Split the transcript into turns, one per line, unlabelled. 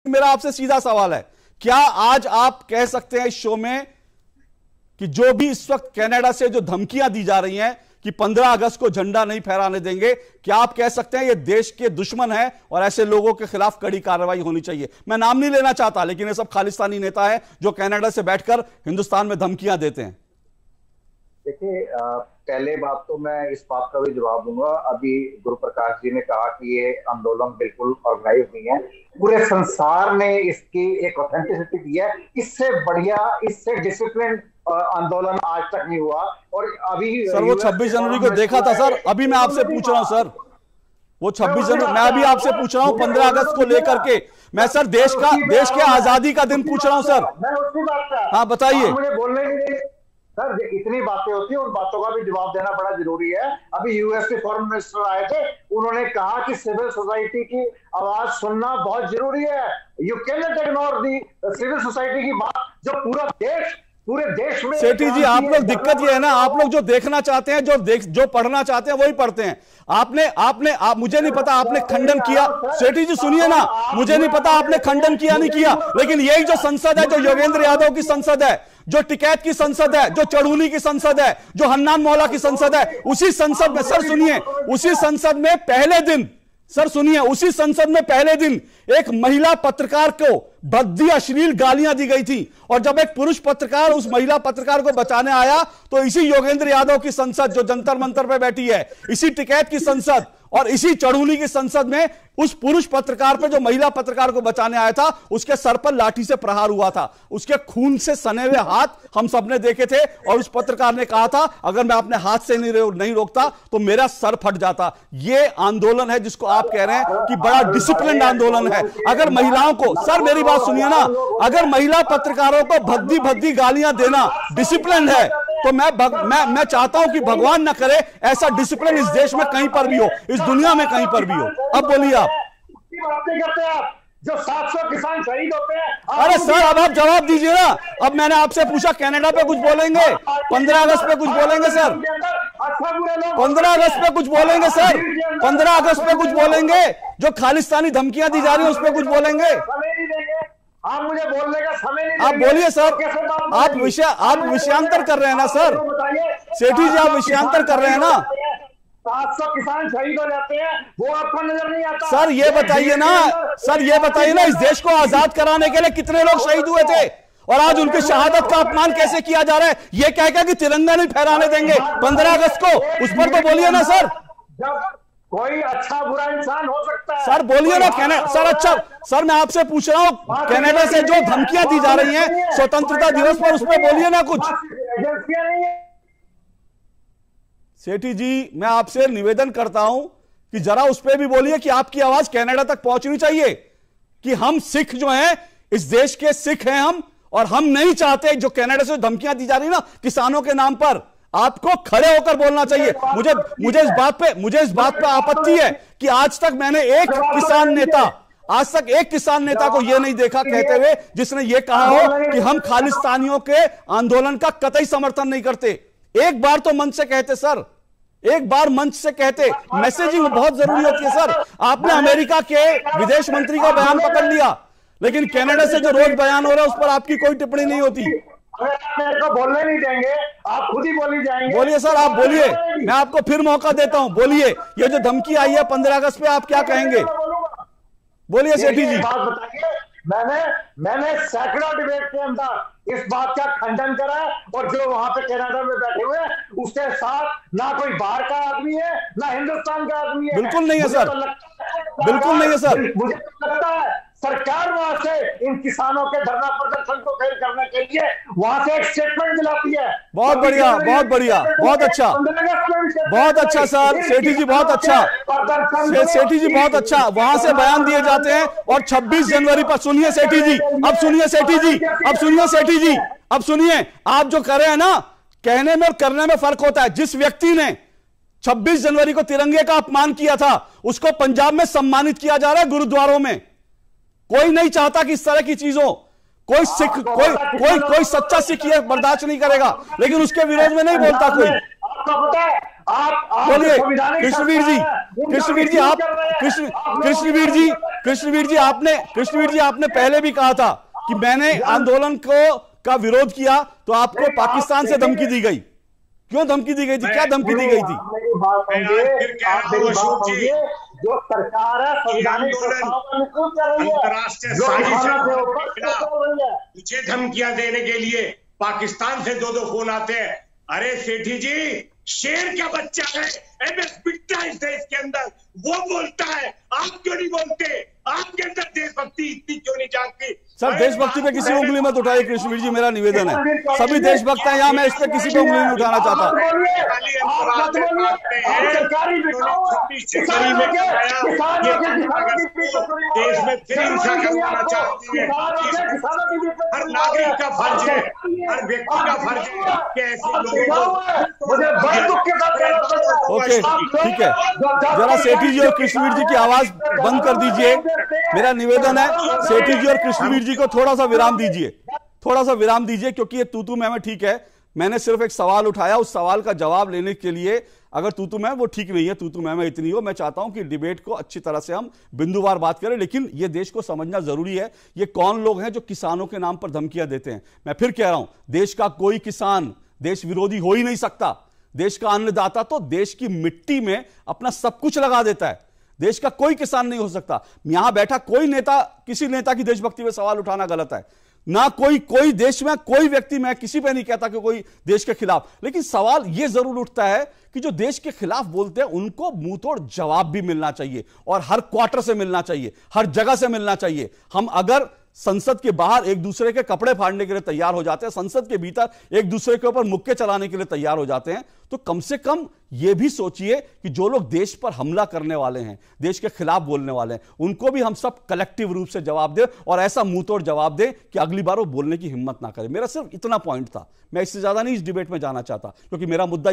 मेरा आपसे सीधा सवाल है, क्या आज आप कह सकते हैं इस शो में कि जो भी इस वक्त कनाडा से जो धमकियां दी जा रही हैं कि 15 अगस्त को झंडा नहीं फहराने देंगे, क्या आप कह सकते हैं ये देश के दुश्मन है और ऐसे लोगों के खिलाफ कड़ी कार्रवाई होनी चाहिए? मैं नाम नहीं लेना चाहता, लेकिन ये सब खालिस्तानी नेता है जो कनाडा से बैठकर हिंदुस्तान में धमकियां देते हैं।
देखिए, पहले बात तो मैं इस बात का भी जवाब दूंगा। अभी गुरु प्रकाश जी ने कहा कि ये आंदोलन बिल्कुल ऑर्गेनाइज नहीं है, पूरे संसार ने इसकी एक ऑथेंटिसिटी दी है। इससे बढ़िया, इससे डिसिप्लिन आंदोलन आज तक नहीं हुआ। और अभी
सर वो 26 जनवरी को देखा था सर, अभी मैं आपसे पूछ रहा हूं सर, वो 26 जनवरी मैं अभी आपसे पूछ रहा हूं 15 अगस्त को लेकर के, मैं सर देश के आजादी का दिन पूछ रहा हूं सर।
मैं उसी बात का,
हाँ बताइए।
मुझे बोलने ही नहीं सर, इतनी बातें होती है, उन बातों का भी जवाब देना बड़ा जरूरी है। अभी यूएस के फॉरेन मिनिस्टर आए थे, उन्होंने कहा कि सिविल सोसाइटी की आवाज सुनना बहुत जरूरी है। You can not ignore the civil society की बात, जो पूरे देश में।
सेठी जी, आप लोग दिक्कत ये है ना, आप लोग जो देखना चाहते हैं, जो पढ़ना चाहते हैं वही पढ़ते हैं। आप मुझे नहीं पता आपने खंडन किया। सेठी जी सुनिए ना, मुझे नहीं पता आपने खंडन किया नहीं किया, लेकिन यही जो संसद है, जो योगेंद्र यादव की संसद है, जो टिकैत की संसद है, जो चढ़ूनी की संसद है, जो हन्नान मौला की संसद है, उसी संसद में सर सुनिए, उसी संसद में पहले दिन सर सुनिए, उसी संसद में पहले दिन एक महिला पत्रकार को भद्दी अश्लील गालियां दी गई थी, और जब एक पुरुष पत्रकार उस महिला पत्रकार को बचाने आया तो इसी योगेंद्र यादव की संसद जो जंतर मंतर पे बैठी है, इसी टिकैत की संसद और इसी चढ़ूली की संसद में उस पुरुष पत्रकार पे जो महिला पत्रकार को बचाने आया था, उसके सर पर लाठी से प्रहार हुआ था। उसके खून से सने हुए हाथ हम सबने देखे थे, और उस पत्रकार ने कहा था अगर मैं अपने हाथ से नहीं रोकता तो मेरा सर फट जाता। ये आंदोलन है जिसको आप कह रहे हैं कि बड़ा डिसिप्लिन आंदोलन है। अगर महिलाओं को, सर मेरी बात सुनिए ना, अगर महिला पत्रकारों को भद्दी भद्दी गालियां देना डिसिप्लिन है, तो मैं चाहता हूं कि भगवान ना करे ऐसा डिसिप्लिन इस देश में कहीं पर भी हो, इस दुनिया में कहीं पर भी हो। अब बोलिए आप।
बातें करते हैं आप, जो 700 किसान शहीद होते हैं।
अरे सर अब आप जवाब दीजिए ना। अब मैंने आपसे पूछा कनाडा पे कुछ बोलेंगे, 15 अगस्त पे कुछ बोलेंगे सर, 15 अगस्त पे कुछ बोलेंगे सर, 15 अगस्त पे कुछ बोलेंगे, जो खालिस्तानी धमकियां दी जा रही है उस पर कुछ बोलेंगे?
आप मुझे बोलने का समय नहीं,
आप बोलिए सर। आप विषयांतर कर रहे हैं ना सर, सेठी जी आप विषयांतर कर रहे हैं ना।
700 किसान शहीद हो जाते हैं, वो आपको नजर नहीं आता?
सर ये बताइए ना, सर ये बताइए ना, इस देश को आजाद कराने के लिए कितने लोग शहीद हुए थे, और आज उनकी शहादत का अपमान कैसे किया जा रहा है? ये कह के कि तिरंगा नहीं फहराने देंगे 15 अगस्त को, उस पर तो बोलिए ना सर।
जब कोई अच्छा बुरा इंसान हो सकता है
सर, बोलिए ना। सर अच्छा, सर मैं आपसे पूछ रहा हूं कनाडा से जो धमकियां दी जा रही हैं स्वतंत्रता दिवस पर, उस पर बोलिए ना कुछ। सेठी जी मैं आपसे निवेदन करता हूं कि जरा उस पर भी बोलिए कि आपकी आवाज कनाडा तक पहुंचनी चाहिए कि हम सिख जो हैं, इस देश के सिख हैं हम, और हम नहीं चाहते जो कनाडा से धमकियां दी जा रही ना किसानों के नाम पर, आपको खड़े होकर बोलना चाहिए। मुझे इस बात पे आपत्ति है कि आज तक मैंने एक किसान नेता को यह नहीं देखा कहते हुए जिसने यह कहा हो कि हम खालिस्तानियों के आंदोलन का कतई समर्थन नहीं करते। एक बार तो मंच से कहते सर, एक बार मंच से कहते। मैसेजिंग बहुत जरूरी होती है सर। आपने अमेरिका के विदेश मंत्री का बयान पकड़ लिया, लेकिन कनाडा से जो रोज बयान हो रहा है उस पर आपकी कोई टिप्पणी नहीं होती।
मेरे को बोलने नहीं देंगे, आप खुद ही बोली जाएंगे।
बोलिए सर, आप बोलिए, मैं आपको फिर मौका देता हूं, बोलिए। ये जो धमकी आई है 15 अगस्त पे, आप क्या कहेंगे? बोलिए सेठी जी।
बात बताइए, मैंने सैकड़ों डिबेट के अंदर इस बात का खंडन करा, और जो वहां पे कनाडा में बैठे हुए हैं उसके साथ ना कोई बाहर का आदमी है ना हिंदुस्तान का आदमी है।
बिल्कुल नहीं है सर, बिल्कुल नहीं है सर।
मुझे लगता है सरकार वहां से इन किसानों के धरना प्रदर्शन को फेल करने के लिए वहां से एक स्टेटमेंट दिलाती है।
बहुत बढ़िया, बहुत बढ़िया, बहुत अच्छा, बहुत अच्छा सर, सेठी जी बहुत अच्छा, सेठी जी बहुत अच्छा। वहां से बयान दिए जाते हैं, और 26 जनवरी पर सुनिए सेठी जी, अब सुनिए सेठी जी, अब सुनिए सेठी जी, अब सुनिए। आप जो कर रहे हैं ना, कहने में और करने में फर्क होता है। जिस व्यक्ति ने 26 जनवरी को तिरंगे का अपमान किया था, उसको पंजाब में सम्मानित किया जा रहा है गुरुद्वारों में। कोई नहीं चाहता कि इस तरह की चीजों, कोई सिख, कोई सच्चा सिख ये बर्दाश्त नहीं करेगा, लेकिन उसके विरोध में नहीं बोलता कोई।
आपको पता है
बोलिए कृष्णवीर जी, कृष्णवीर जी, आप कृष्णवीर जी आपने पहले भी कहा था कि मैंने आंदोलन का विरोध किया तो आपको पाकिस्तान से धमकी दी गई। क्यों धमकी दी गई थी? क्या धमकी दी गई थी?
जो सरकार है
मुझे धमकियां देने के लिए पाकिस्तान से दो फोन आते हैं। अरे सेठी जी, शेर का बच्चा है, एमएस बिट्टा इस देश के अंदर, वो बोलता है, आप क्यों नहीं बोलते? आपके अंदर देशभक्ति इतनी क्यों नहीं जागती?
सर देशभक्ति पे किसी उंगली मत उठाइए कृष्णवीर जी, मेरा निवेदन है। सभी देशभक्त हैं यहाँ, मैं इस पे किसी पे उंगली नहीं उठाना चाहता।
देश में फिर हिंसा करवाना चाहती है। हर नागरिक का फर्ज है, हर व्यक्ति का फर्ज है कि ऐसे लोगों को।
ओके ठीक है, जरा सेठी जी और कृष्णवीर जी की आवाज बंद कर दीजिए। मेरा निवेदन है सेठी जी और कृष्णवीर जी को थोड़ा सा विराम दीजिए, थोड़ा सा विराम दीजिए, क्योंकि ये तू मैं ठीक है। मैंने सिर्फ एक सवाल उठाया, उस सवाल का जवाब लेने के लिए अगर तू मैं वो ठीक नहीं है, तू मैं इतनी हो। मैं चाहता हूं कि डिबेट को अच्छी तरह से हम बिंदुवार बात करें, लेकिन ये देश को समझना जरूरी है ये कौन लोग हैं जो किसानों के नाम पर धमकियां देते हैं। मैं फिर कह रहा हूं, देश का कोई किसान देश विरोधी हो ही नहीं सकता। देश का अन्नदाता तो देश की मिट्टी में अपना सब कुछ लगा देता है। देश का कोई किसान नहीं हो सकता। यहां बैठा कोई नेता, किसी नेता की देशभक्ति पे सवाल उठाना गलत है ना। कोई देश में कोई व्यक्ति, मैं किसी पे नहीं कहता कि कोई देश के खिलाफ, लेकिन सवाल यह जरूर उठता है कि जो देश के खिलाफ बोलते हैं उनको मुंह तोड़ जवाब भी मिलना चाहिए, और हर क्वार्टर से मिलना चाहिए, हर जगह से मिलना चाहिए। हम अगर संसद के बाहर एक दूसरे के कपड़े फाड़ने के लिए तैयार हो जाते हैं, संसद के भीतर एक दूसरे के ऊपर मुक्के चलाने के लिए तैयार हो जाते हैं, तो कम से कम यह भी सोचिए कि जो लोग देश पर हमला करने वाले हैं, देश के खिलाफ बोलने वाले हैं, उनको भी हम सब कलेक्टिव रूप से जवाब दें, और ऐसा मुंह तोड़ जवाब दें कि अगली बार वो बोलने की हिम्मत ना करें। मेरा सिर्फ इतना पॉइंट था, मैं इससे ज्यादा नहीं इस डिबेट में जाना चाहता, क्योंकि मेरा मुद्दा